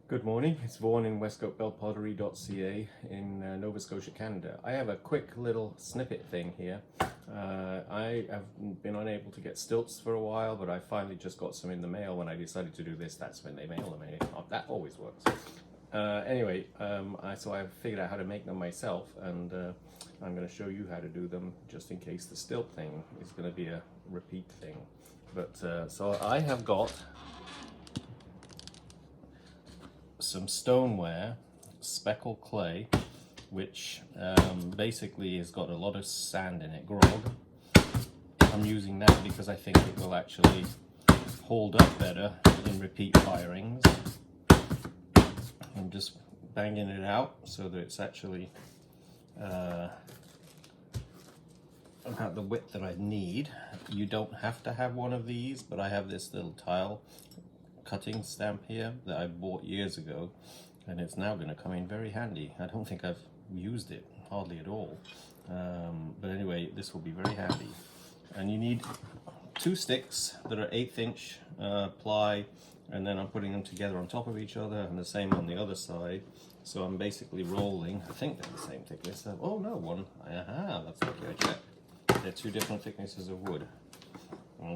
Good morning, it's Vaughan in westcoatbellpottery.ca in Nova Scotia, Canada. I have a quick little snippet thing here. I have been unable to get stilts for a while, but I finally just got some in the mail. When I decided to do this, that's when they mail them, and that always works. So I figured out how to make them myself, and I'm going to show you how to do them just in case the stilt thing is going to be a repeat thing. So I have got some stoneware, speckled clay, which basically has got a lot of sand in it, grog. I'm using that because I think it will actually hold up better in repeat firings. I'm just banging it out so that it's actually about the width that I need. You don't have to have one of these, but I have this little tile cutting stamp here that I bought years ago, and it's now going to come in very handy. I don't think I've used it hardly at all, but anyway, this will be very handy. And you need 2 sticks that are 1/8 inch ply, and then I'm putting them together on top of each other, and the same on the other side. So I'm basically rolling, I think they're the same thickness. Oh no, that's okay, I checked. They're 2 different thicknesses of wood.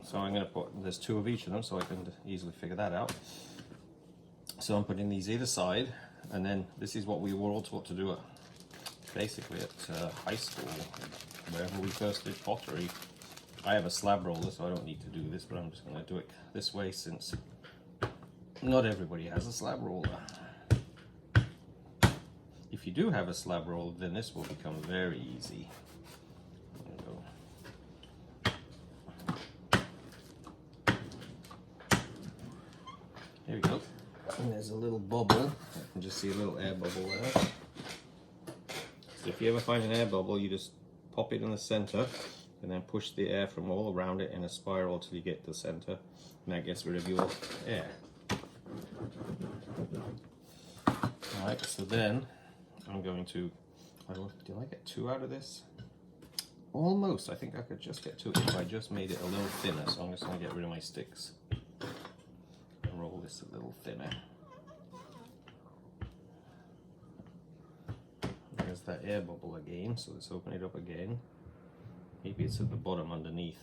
So I'm going to put, there's 2 of each of them, so I can easily figure that out. So I'm putting these either side, and then this is what we were all taught to do basically at high school, wherever we first did pottery. I have a slab roller, so I don't need to do this, but I'm just going to do it this way since not everybody has a slab roller. If you do have a slab roller, then this will become very easy. There we go. And there's a little bubble. I can just see a little air bubble there. So if you ever find an air bubble, you just pop it in the center and then push the air from all around it in a spiral till you get to the center, and that gets rid of your air. Alright, so then I'm going to, did I get 2 out of this? Almost. I think I could just get 2 if I just made it a little thinner, so I'm just going to get rid of my sticks. Roll this a little thinner. There's that air bubble again, so let's open it up again. Maybe it's at the bottom underneath.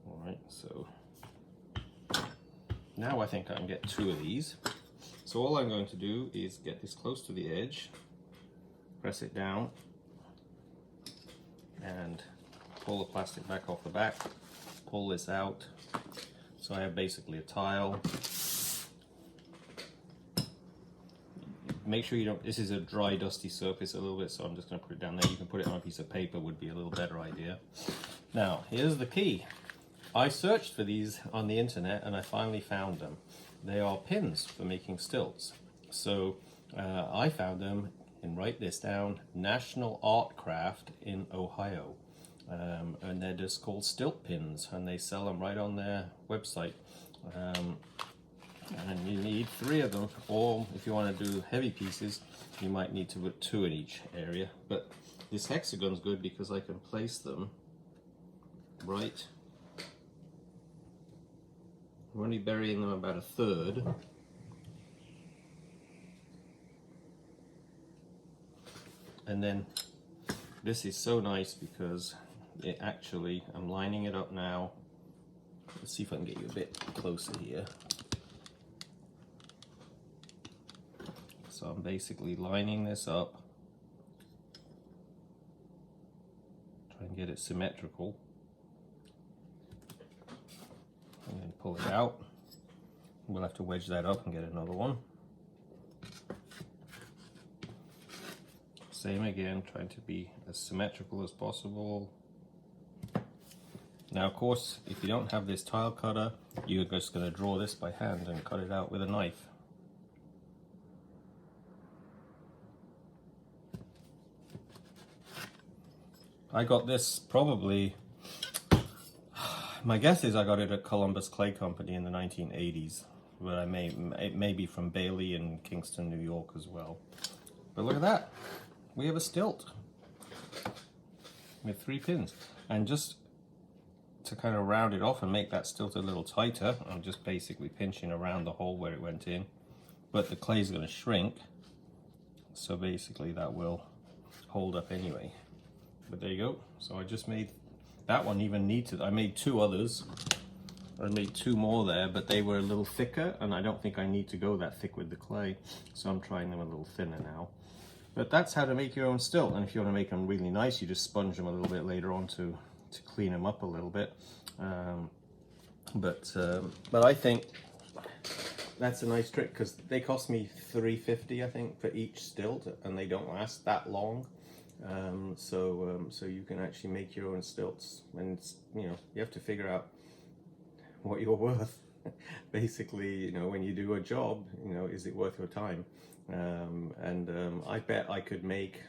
Alright, so now I think I can get 2 of these. So all I'm going to do is get this close to the edge, press it down, and pull the plastic back off the back, pull this out. So I have basically a tile. Make sure you don't, this is a dry dusty surface a little bit, so I'm just going to put it down there. You can put it on a piece of paper, would be a little better idea. Now here's the key. I searched for these on the internet and I finally found them. They are pins for making stilts. So I found them, and write this down, National Art Craft in Ohio. And they're just called stilt pins, and they sell them right on their website. And you need 3 of them, or if you want to do heavy pieces, you might need to put 2 in each area. But this hexagon's good because I can place them right. I'm only burying them about 1/3. And then this is so nice because it actually, I'm lining it up now. Let's see if I can get you a bit closer here. So I'm basically lining this up, try and get it symmetrical, and then pull it out. We'll have to wedge that up and get another one. Same again, trying to be as symmetrical as possible. Now of course, if you don't have this tile cutter, you're just going to draw this by hand and cut it out with a knife. I got this probably, my guess is I got it at Columbus Clay Company in the 1980s, but it may be from Bailey in Kingston, New York as well. But look at that, we have a stilt with 3 pins. And just to kind of round it off and make that stilt a little tighter, I'm just basically pinching around the hole where it went in. But the clay is going to shrink, so basically that will hold up anyway. But there you go. So I just made that one even neater. I made 2 others. I made 2 more there, but they were a little thicker, and I don't think I need to go that thick with the clay, so I'm trying them a little thinner now. But that's how to make your own stilt, and if you want to make them really nice, you just sponge them a little bit later on to clean them up a little bit. But I think that's a nice trick, because they cost me $3.50 I think for each stilt, and they don't last that long. So you can actually make your own stilts, and you know, you have to figure out what you're worth. Basically, you know, when you do a job, you know, is it worth your time? I bet I could make,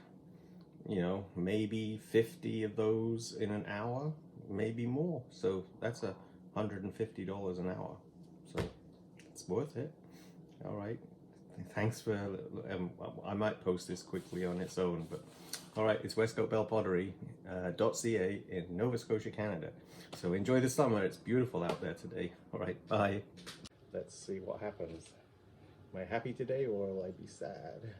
you know, maybe 50 of those in an hour, maybe more. So that's $150 an hour. So it's worth it. All right. Thanks for, I might post this quickly on its own, but all right, it's westcoatbellpottery.ca in Nova Scotia, Canada. So enjoy the summer. It's beautiful out there today. All right, bye. Let's see what happens. Am I happy today, or will I be sad?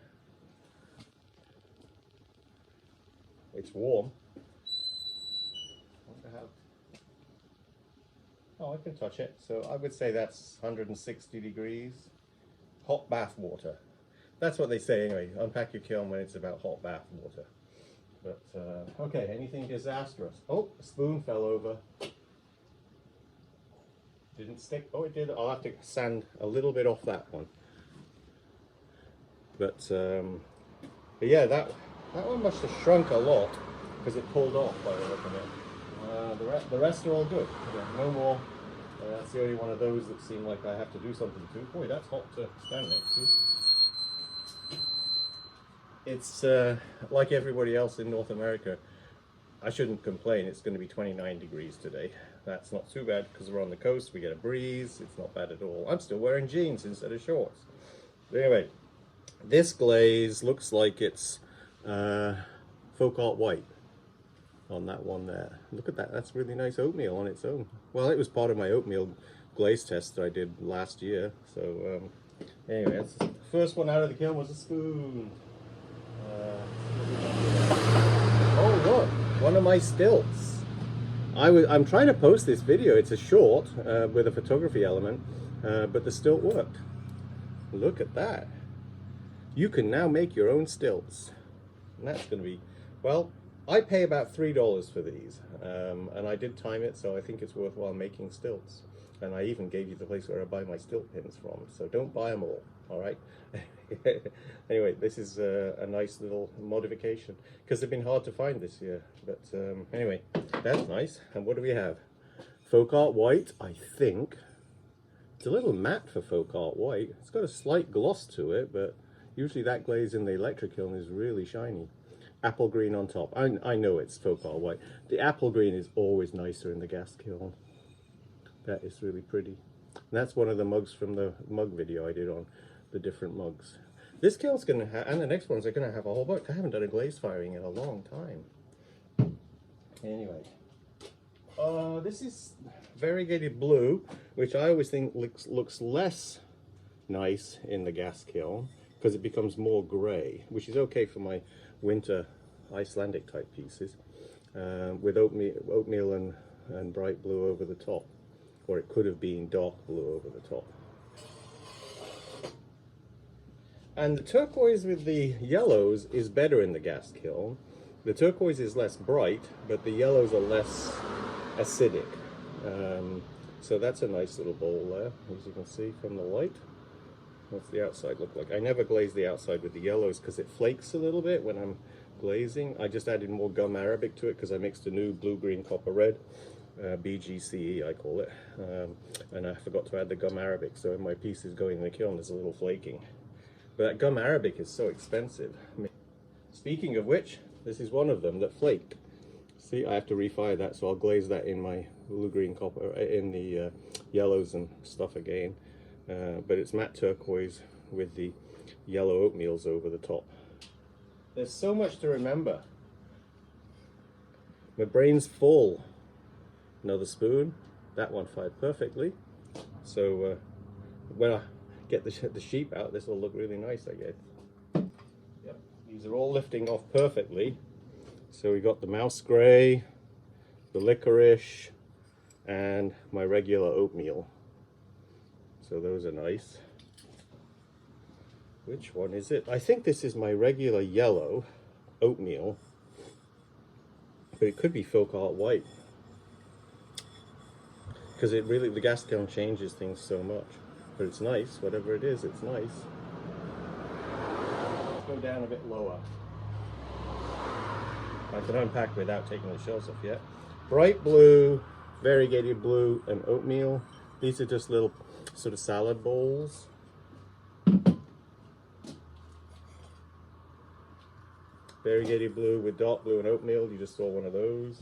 It's warm. Oh, I can touch it. So I would say that's 160 degrees. Hot bath water. That's what they say anyway. Unpack your kiln when it's about hot bath water. But okay, anything disastrous? Oh, a spoon fell over. Didn't stick. Oh, it did. I'll have to sand a little bit off that one. But yeah, that one must have shrunk a lot because it pulled off by the look of it. The rest are all good. Yeah, no more. That's the only one of those that seem like I have to do something to. Boy, that's hot to stand next to. It's like everybody else in North America. I shouldn't complain. It's going to be 29 degrees today. That's not too bad because we're on the coast. We get a breeze. It's not bad at all. I'm still wearing jeans instead of shorts. But anyway, this glaze looks like it's folk art white on that one there. Look at that. That's really nice oatmeal on its own. Well, it was part of my oatmeal glaze test that I did last year. So anyway, that's the first one out of the kiln was a spoon. Oh look, one of my stilts. I'm trying to post this video. It's a short with a photography element, but the stilt worked. Look at that. You can now make your own stilts. And that's going to be, well, I pay about $3 for these, and I did time it, so I think it's worthwhile making stilts. And I even gave you the place where I buy my stilt pins from, so don't buy them all, all right? Anyway, this is a nice little modification, because they've been hard to find this year. But anyway, that's nice. And what do we have? Folk art white, I think. It's a little matte for folk art white. It's got a slight gloss to it, but usually that glaze in the electric kiln is really shiny. Apple green on top. I know it's folk art white. The apple green is always nicer in the gas kiln. That is really pretty. And that's one of the mugs from the mug video I did on the different mugs. This kiln's going to have, and the next ones are going to have a whole bunch. I haven't done a glaze firing in a long time. Anyway, this is variegated blue, which I always think looks less nice in the gas kiln because it becomes more grey, which is okay for my winter Icelandic type pieces, with oatmeal and bright blue over the top, or it could have been dark blue over the top. And the turquoise with the yellows is better in the gas kiln. The turquoise is less bright, but the yellows are less acidic. So that's a nice little bowl there, as you can see from the light. What's the outside look like? I never glaze the outside with the yellows because it flakes a little bit when I'm glazing. I just added more gum arabic to it because I mixed a new blue, green, copper, red, BGCE I call it, and I forgot to add the gum arabic, so when my piece is going in the kiln there's a little flaking. But that gum arabic is so expensive. Speaking of which, this is one of them that flaked. See, I have to refire that, so I'll glaze that in my blue, green, copper, in the yellows and stuff again. But it's matte turquoise with the yellow oatmeals over the top. There's so much to remember. My brain's full. Another spoon. That one fired perfectly. So when I get the sheep out, this will look really nice, I guess. Yep. These are all lifting off perfectly. So we got the mouse grey, the licorice, and my regular oatmeal. So those are nice. Which one is it? I think this is my regular yellow oatmeal, but it could be folk art white, because it really, the gas kiln changes things so much. But it's nice, whatever it is, it's nice. Let's go down a bit lower. I can unpack without taking the shells off yet. Bright blue, variegated blue, and oatmeal. These are just little sort of salad bowls. Variegated blue with dark blue and oatmeal. You just saw one of those.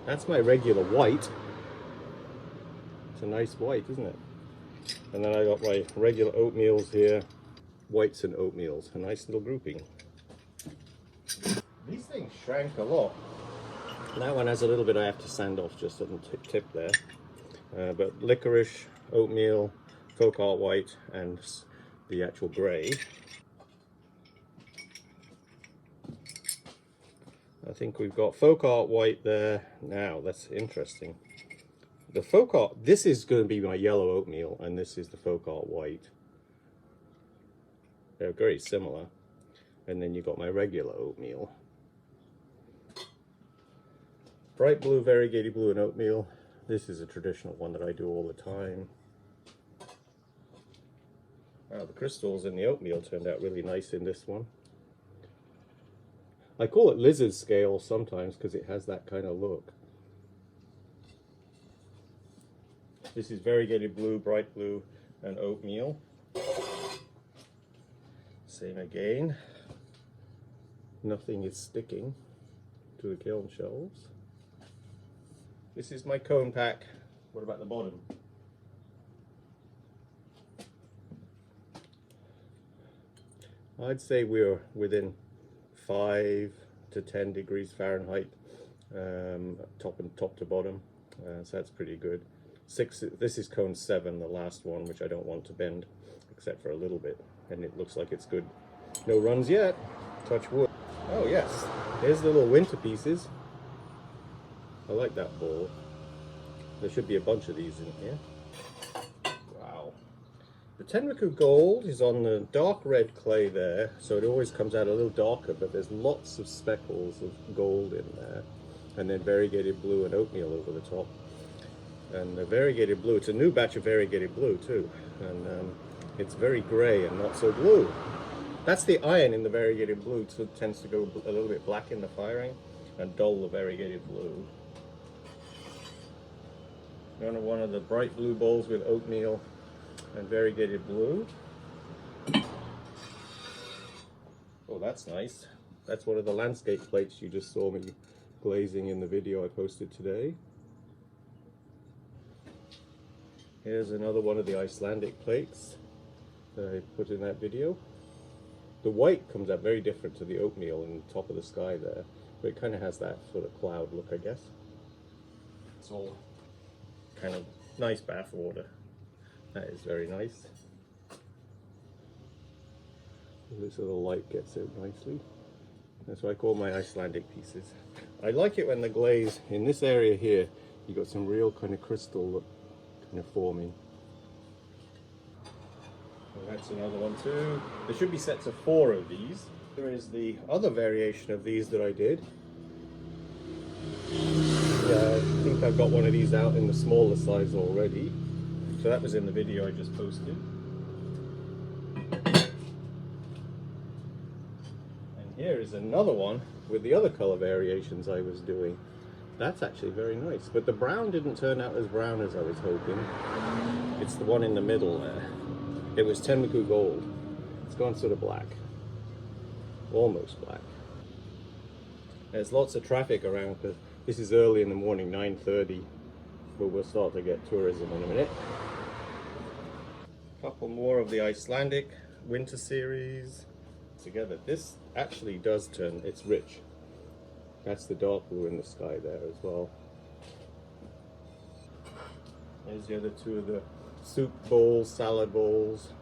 That's my regular white. It's a nice white, isn't it? And then I got my regular oatmeals here. Whites and oatmeals. A nice little grouping. These things shrank a lot. That one has a little bit I have to sand off just at the tip there. But licorice, oatmeal, folk art white, and the actual grey. I think we've got folk art white there. Now, that's interesting. The folk art, this is going to be my yellow oatmeal, and this is the folk art white. They're very similar. And then you've got my regular oatmeal. Bright blue, variegated blue, and oatmeal. This is a traditional one that I do all the time. Wow, the crystals in the oatmeal turned out really nice in this one. I call it lizard scale sometimes because it has that kind of look. This is variegated blue, bright blue, and oatmeal. Same again. Nothing is sticking to the kiln shelves. This is my cone pack. What about the bottom? I'd say we're within 5 to 10 degrees Fahrenheit, top to bottom, so that's pretty good. This is cone 7, the last one, which I don't want to bend except for a little bit, and it looks like it's good. No runs yet. Touch wood. Oh yes, here's the little winter pieces. I like that ball. There should be a bunch of these in here. Wow. The Tenriku gold is on the dark red clay there, so it always comes out a little darker, but there's lots of speckles of gold in there. And then variegated blue and oatmeal over the top. And the variegated blue, it's a new batch of variegated blue too. And it's very grey and not so blue. That's the iron in the variegated blue, so it tends to go a little bit black in the firing and dull the variegated blue. One of the bright blue bowls with oatmeal and variegated blue. Oh, that's nice. That's one of the landscape plates you just saw me glazing in the video I posted today. Here's another one of the Icelandic plates that I put in that video. The white comes out very different to the oatmeal in the top of the sky there, but it kind of has that sort of cloud look, I guess. It's all kind of nice bath water. That is very nice. This little light gets out nicely. That's what I call my Icelandic pieces. I like it when the glaze, in this area here, you got some real kind of crystal look kind of forming. Well, that's another one too. There should be sets of 4 of these. There is the other variation of these that I did. I think I've got one of these out in the smaller size already. So that was in the video I just posted. And here is another one with the other color variations I was doing. That's actually very nice, but the brown didn't turn out as brown as I was hoping. It's the one in the middle there. It was Tenriku gold. It's gone sort of black. Almost black. There's lots of traffic around because this is early in the morning, 9:30, but we'll start to get tourism in a minute. A couple more of the Icelandic winter series together. This actually does turn, it's rich. That's the dark blue in the sky there as well. Here's the other two of the soup bowls, salad bowls.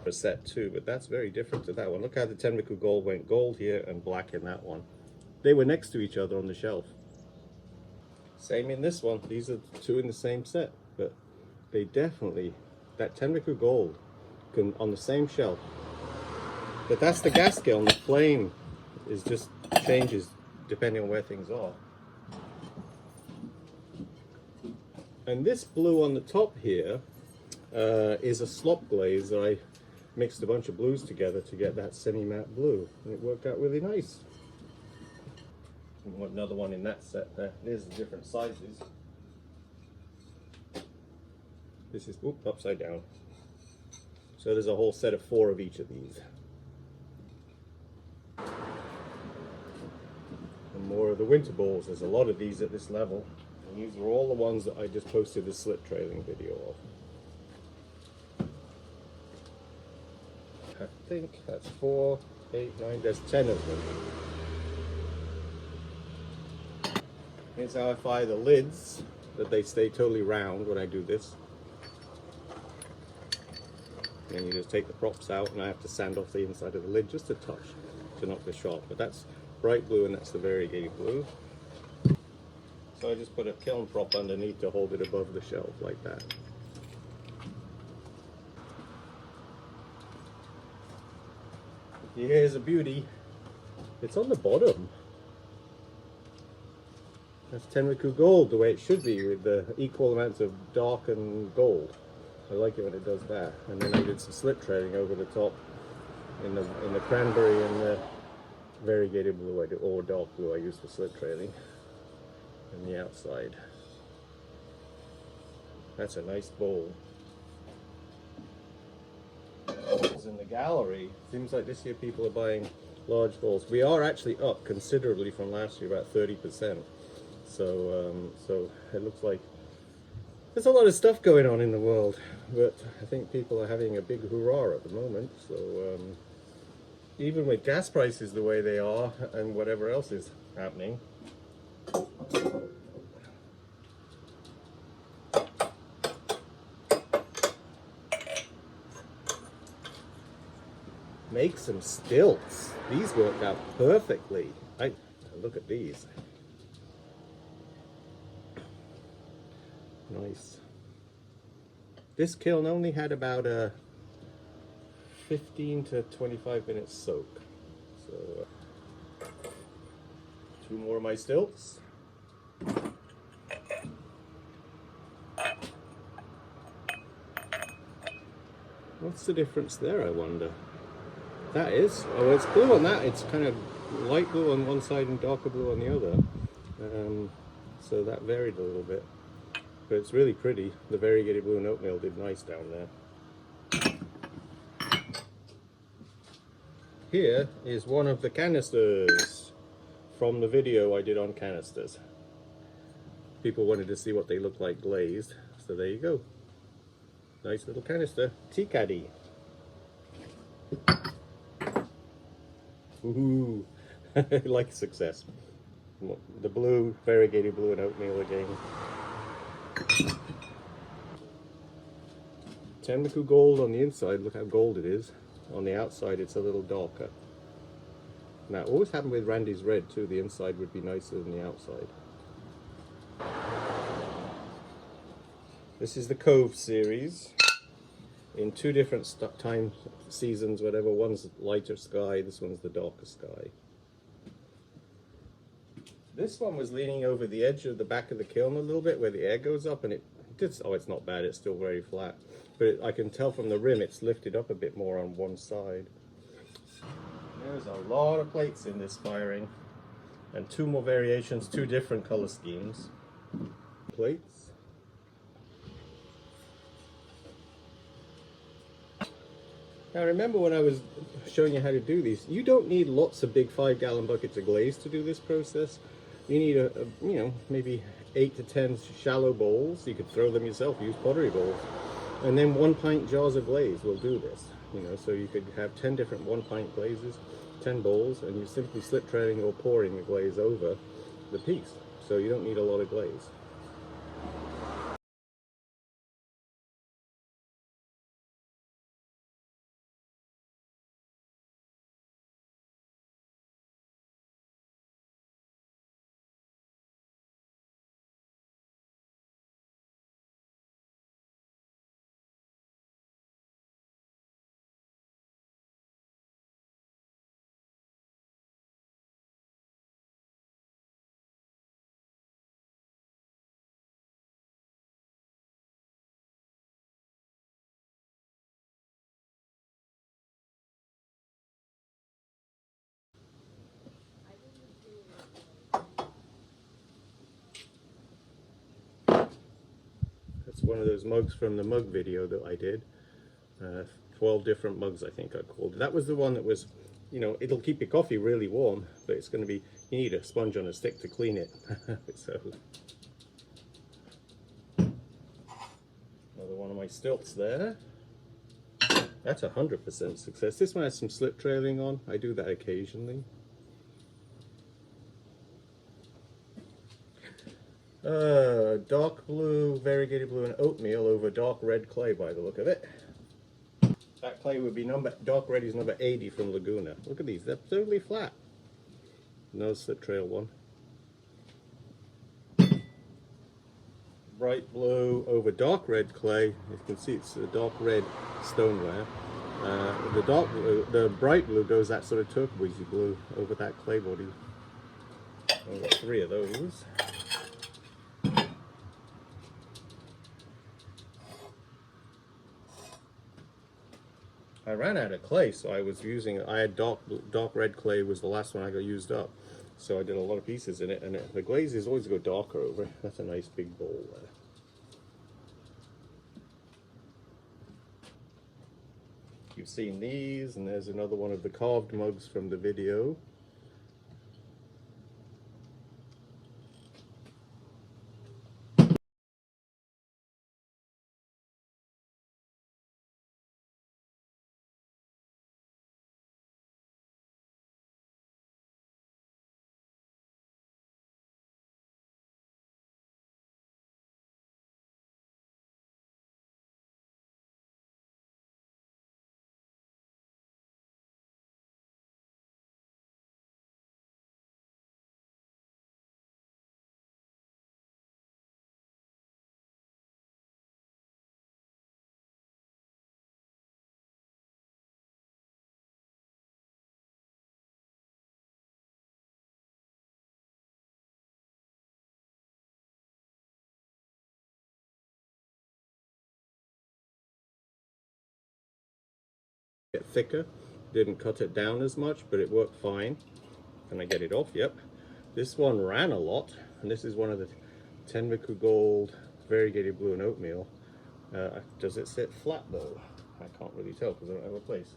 A set too, but that's very different to that one. Look how the Tenriku gold went gold here and black in that one. They were next to each other on the shelf. Same in this one. These are two in the same set, but they definitely, that Tenriku gold can on the same shelf. But that's the gas kiln. The flame is just changes depending on where things are. And this blue on the top here is a slop glaze that I mixed a bunch of blues together to get that semi-matte blue, and it worked out really nice. And another one in that set there. There's the different sizes. This is upside down. So there's a whole set of 4 of each of these. And more of the winter bowls. There's a lot of these at this level. And these are all the ones that I just posted the slit trailing video of. I think that's 4, 8, 9, there's 10 of them. Here's how I fire the lids, that they stay totally round when I do this. Then you just take the props out, and I have to sand off the inside of the lid just a touch to knock the sharp. But that's bright blue and that's the variegated blue. So I just put a kiln prop underneath to hold it above the shelf like that. Here's a beauty. It's on the bottom. That's Tenriku gold, the way it should be, with the equal amounts of dark and gold. I like it when it does that. And then I did some slit trailing over the top in the cranberry and the variegated blue, or dark blue I used for slit trailing, and the outside. That's a nice bowl. In the gallery, seems like this year people are buying large bowls. We are actually up considerably from last year, about 30%. So it looks like there's a lot of stuff going on in the world, but I think people are having a big hurrah at the moment. So even with gas prices the way they are and whatever else is happening, make some stilts. These worked out perfectly. Look at these. Nice. This kiln only had about a 15 to 25 minute soak. So 2 more of my stilts. What's the difference there, I wonder? That is, oh, it's blue on that. It's kind of light blue on one side and darker blue on the other. So that varied a little bit. But it's really pretty. The variegated blue and oatmeal did nice down there. Here is one of the canisters from the video I did on canisters. People wanted to see what they look like glazed, so there you go. Nice little canister. Tea caddy. Woohoo! Like success. The blue, variegated blue and oatmeal again. Tenriku gold on the inside, look how gold it is. On the outside it's a little darker. Now it always happened with Randy's red too, the inside would be nicer than the outside. This is the Cove series in 2 different time seasons, whatever. One's lighter sky, this one's the darker sky. This one was leaning over the edge of the back of the kiln a little bit where the air goes up, and it did, oh, it's not bad, it's still very flat. But I can tell from the rim it's lifted up a bit more on one side. There's a lot of plates in this firing, and 2 more variations, 2 different color schemes. Plates. Now remember when I was showing you how to do these, you don't need lots of big 5-gallon buckets of glaze to do this process. You need you know, maybe 8 to 10 shallow bowls. You could throw them yourself, use pottery bowls. And then 1-pint jars of glaze will do this. You know, so you could have 10 different 1-pint glazes, 10 bowls, and you're simply slit trailing or pouring the glaze over the piece. So you don't need a lot of glaze. one of those mugs from the mug video that I did. 12 different mugs, I think I called it. That was the one that was, you know, it'll keep your coffee really warm, but it's going to be, you need a sponge on a stick to clean it. So, another one of my stilts there. That's 100% success. This one has some slip trailing on. I do that occasionally. Dark blue, variegated blue, and oatmeal over dark red clay by the look of it. That clay would be dark red is number 80 from Laguna. Look at these, they're totally flat. No slip trail one. Bright blue over dark red clay. You can see it's a dark red stoneware. The bright blue goes that sort of turquoisey blue over that clay body. I've got 3 of those. I ran out of clay, so I had dark red clay was the last one I got used up. So I did a lot of pieces in it, and the glazes always go darker over it. That's a nice big bowl there. You've seen these, and there's another one of the carved mugs from the video. Get thicker, didn't cut it down as much, but it worked fine. Can I get it off? Yep. This one ran a lot, and this is one of the Tenmiku Gold variegated blue and oatmeal. Does it sit flat though? I can't really tell because I don't have a place.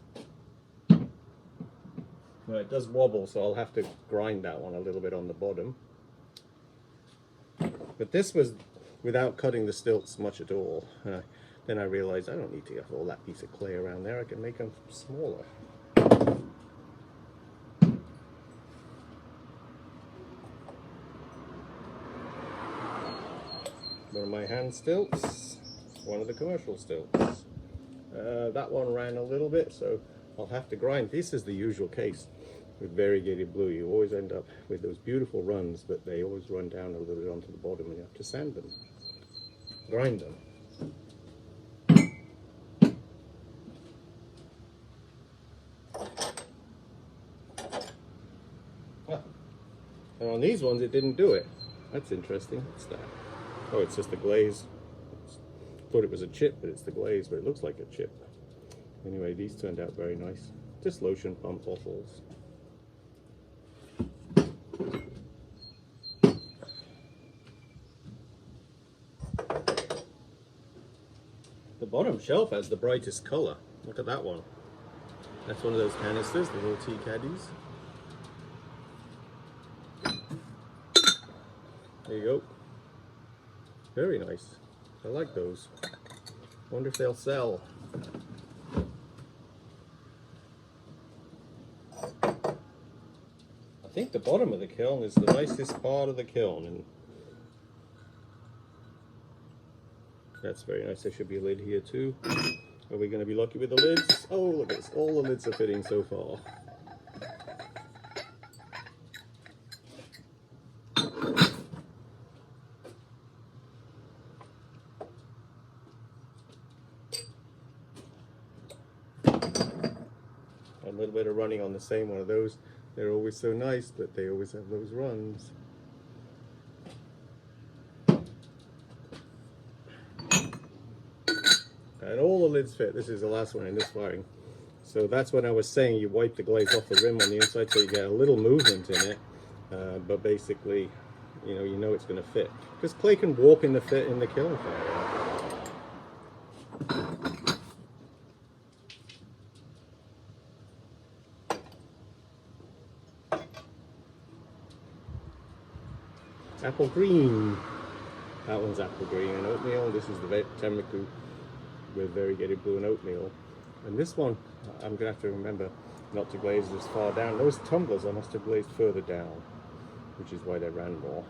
Well, it does wobble, so I'll have to grind that one a little bit on the bottom. But this was without cutting the stilts much at all. Then I realized I don't need to have all that piece of clay around there. I can make them smaller. One of my hand stilts, one of the commercial stilts. That one ran a little bit, so I'll have to grind. This is the usual case with variegated blue. You always end up with those beautiful runs, but they always run down a little bit onto the bottom, and you have to sand them, grind them. And on these ones, it didn't do it. That's interesting. What's that? Oh, it's just the glaze. Thought it was a chip, but it's the glaze, but it looks like a chip. Anyway, these turned out very nice. Just lotion pump bottles. The bottom shelf has the brightest color. Look at that one. That's one of those canisters, the little tea caddies. There you go. Very nice. I like those. Wonder if they'll sell. I think the bottom of the kiln is the nicest part of the kiln, and that's very nice. There should be a lid here too. Are we going to be lucky with the lids? Oh, look at this. All the lids are fitting so far. A little bit of running on the same one of those. They're always so nice, but they always have those runs. And all the lids fit. This is the last one in this wiring. So that's when I was saying you wipe the glaze off the rim on the inside so you get a little movement in it. But basically, you know it's going to fit. Because clay can warp in the kiln fire. apple green. That one's apple green and oatmeal. This is the Tenmiku with variegated blue and oatmeal. And this one, I'm gonna have to remember not to glaze as far down. Those tumblers I must have glazed further down, which is why they ran more.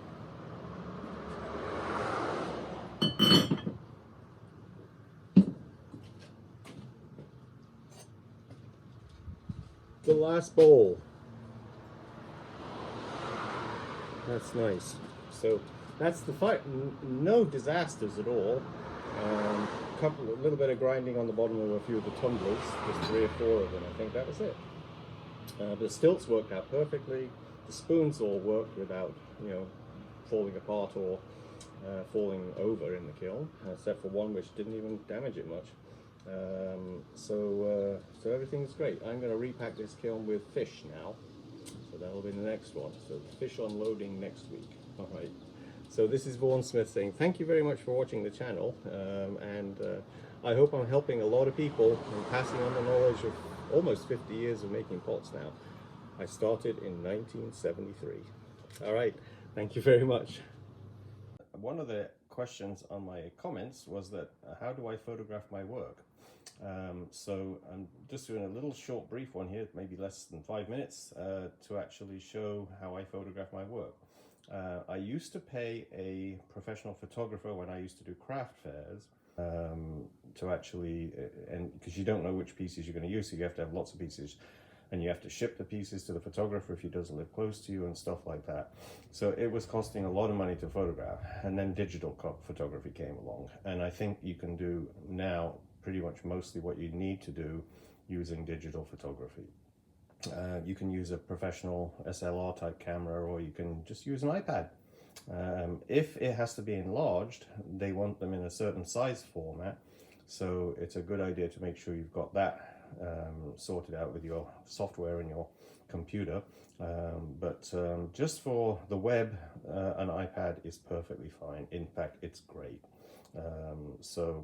The last bowl. That's nice. So that's the fight. No disasters at all. A little bit of grinding on the bottom of a few of the tumblers, just 3 or 4 of them. I think that was it. The stilts worked out perfectly. The spoons all worked without, falling apart or falling over in the kiln, except for one which didn't even damage it much. So everything's great. I'm going to repack this kiln with fish now, so that'll be the next one. So fish unloading next week. All right. So this is Vaughan Smith saying thank you very much for watching the channel, and I hope I'm helping a lot of people and passing on the knowledge of almost 50 years of making pots now. I started in 1973. All right. Thank you very much. One of the questions on my comments was that how do I photograph my work? So I'm just doing a little short brief one here, maybe less than 5 minutes, to actually show how I photograph my work. I used to pay a professional photographer when I used to do craft fairs to actually, and because you don't know which pieces you're going to use, so you have to have lots of pieces. And you have to ship the pieces to the photographer if he doesn't live close to you and stuff like that. So it was costing a lot of money to photograph. And then digital photography came along. And I think you can do now pretty much mostly what you need to do using digital photography. You can use a professional SLR type camera, or you can just use an iPad. If it has to be enlarged, they want them in a certain size format. So it's a good idea to make sure you've got that sorted out with your software and your computer, but just for the web, an iPad is perfectly fine. In fact, it's great. So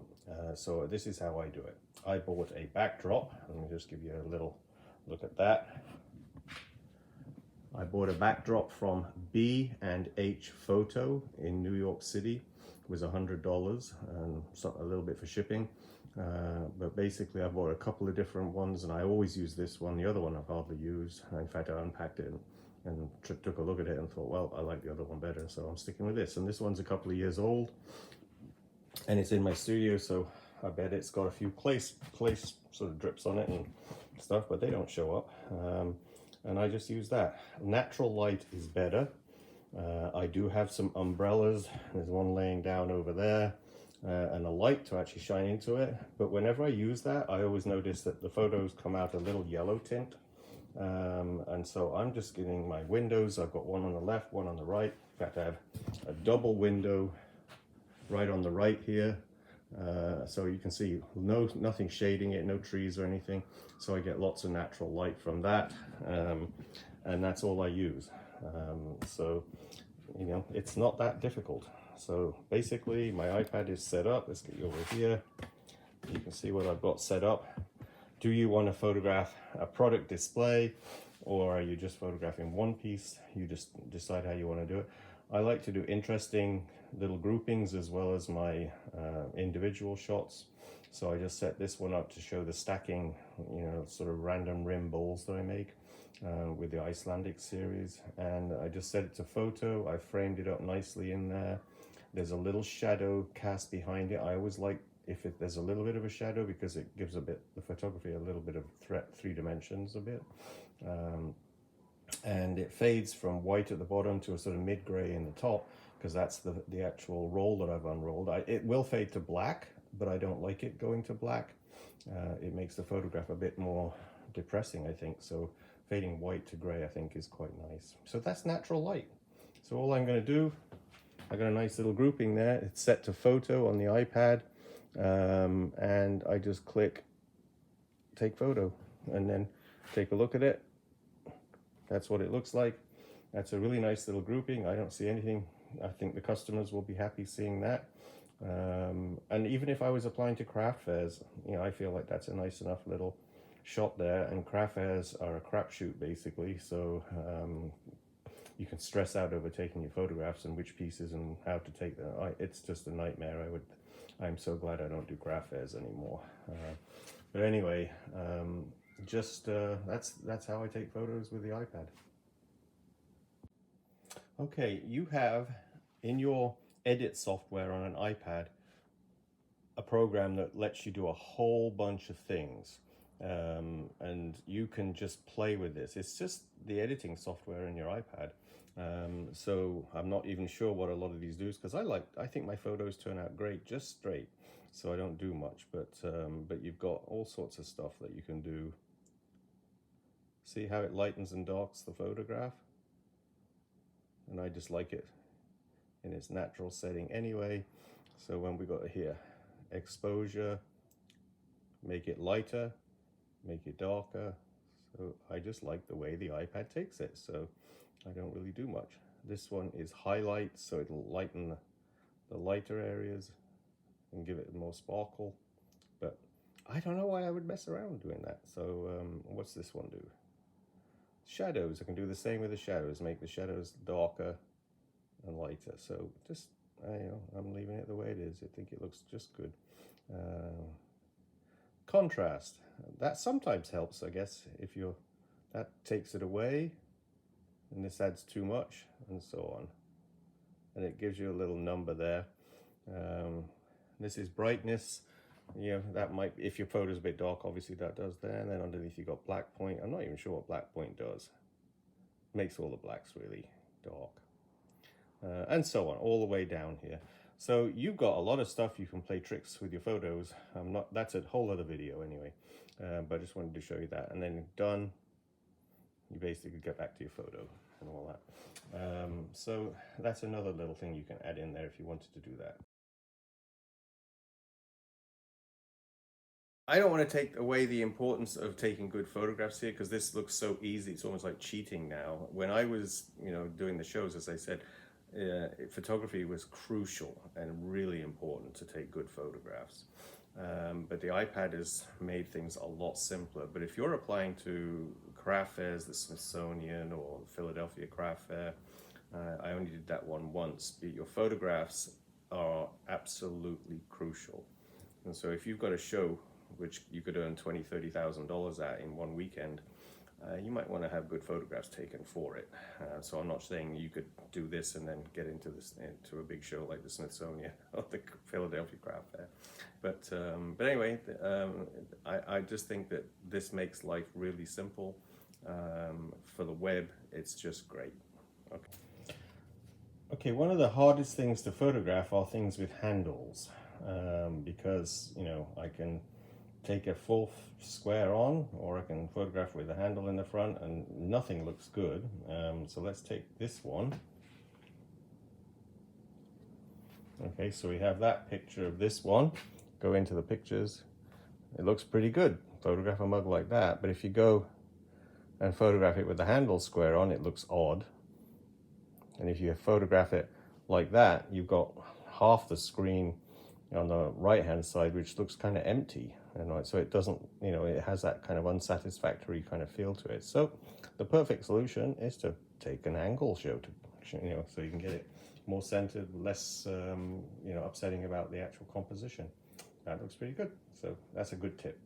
this is how I do it. I bought a backdrop. Let me just give you a little look at that. I bought a backdrop from B&H Photo in New York City. It was $100 and a little bit for shipping. But basically I bought a couple of different ones, and I always use this one. The other one I've hardly used. In fact, I unpacked it and took a look at it and thought, well, I like the other one better, so I'm sticking with this. And this one's a couple of years old, and it's in my studio, so I bet it's got a few clay sort of drips on it and stuff, but they don't show up. And I just use that. Natural light is better. I do have some umbrellas. There's one laying down over there. And a light to actually shine into it, but whenever I use that, I always notice that the photos come out a little yellow tint, and so I'm just getting my windows. I've got one on the left, one on the right. In fact, I have a double window right on the right here, so you can see nothing shading it, no trees or anything, so I get lots of natural light from that, and that's all I use. So it's not that difficult. So basically my iPad is set up. Let's get you over here. You can see what I've got set up. Do you want to photograph a product display, or are you just photographing one piece? You just decide how you want to do it. I like to do interesting little groupings as well as my individual shots. So I just set this one up to show the stacking, sort of random rim bowls that I make with the Icelandic series. And I just set it to photo. I framed it up nicely in there. There's a little shadow cast behind it. I always like if there's a little bit of a shadow, because it gives the photography a little bit of 3 dimensions a bit. And it fades from white at the bottom to a sort of mid-gray in the top, because that's the actual roll that I've unrolled. It will fade to black, but I don't like it going to black. It makes the photograph a bit more depressing, I think. So fading white to gray, I think, is quite nice. So that's natural light. So all I'm going to do, I got a nice little grouping there. It's set to photo on the iPad, and I just click take photo and then take a look at it. That's what it looks like. That's a really nice little grouping. I don't see anything. I think the customers will be happy seeing that. And even if I was applying to craft fairs, I feel like that's a nice enough little shot there. And craft fairs are a crapshoot basically. So you can stress out over taking your photographs and which pieces and how to take them. It's just a nightmare. I'm so glad I don't do craft fairs anymore. But anyway, that's how I take photos with the iPad. Okay, you have in your edit software on an iPad a program that lets you do a whole bunch of things, and you can just play with this. It's just the editing software in your iPad. So I'm not even sure what a lot of these do, because I think my photos turn out great just straight, so I don't do much. But you've got all sorts of stuff that you can do. See how it lightens and darks the photograph? And I just like it in its natural setting anyway. So when we got here, exposure, make it lighter, make it darker. So I just like the way the iPad takes it, so I don't really do much. This one is highlight, so it'll lighten the lighter areas and give it more sparkle. But I don't know why I would mess around doing that. So what's this one do? Shadows. I can do the same with the shadows, make the shadows darker and lighter. So just, I'm leaving it the way it is. I think it looks just good. Contrast. That sometimes helps, I guess, if that takes it away and this adds too much and so on. And it gives you a little number there. This is brightness. That might, if your photo's a bit dark, obviously that does there. And then underneath you've got black point. I'm not even sure what black point does. Makes all the blacks really dark. And so on, all the way down here. So you've got a lot of stuff you can play tricks with your photos. That's a whole other video anyway. But I just wanted to show you that. And then done, you basically get back to your photo and all that. So that's another little thing you can add in there if you wanted to do that. I don't want to take away the importance of taking good photographs here, because this looks so easy. It's almost like cheating now. When I was, doing the shows, as I said, photography was crucial and really important to take good photographs. But the iPad has made things a lot simpler. But if you're applying to craft fairs, the Smithsonian or the Philadelphia Craft Fair, I only did that one once, but your photographs are absolutely crucial. And so if you've got a show which you could earn $20,000, $30,000 at in one weekend, you might want to have good photographs taken for it. So I'm not saying you could do this and then get into a big show like the Smithsonian or the Philadelphia Craft Fair. But anyway, I just think that this makes life really simple. For the web, it's just great. Okay, one of the hardest things to photograph are things with handles, because I can take a full square on, or I can photograph with a handle in the front and nothing looks good. So let's take this one. Okay, so we have that picture of this one. Go into the pictures. It looks pretty good. Photograph a mug like that, but if you go and photograph it with the handle square on, it looks odd. And if you photograph it like that, you've got half the screen on the right hand side which looks kind of empty, and so it doesn't, it has that kind of unsatisfactory kind of feel to it. So the perfect solution is to take an angle shot, so you can get it more centered, less upsetting about the actual composition. That looks pretty good. So that's a good tip.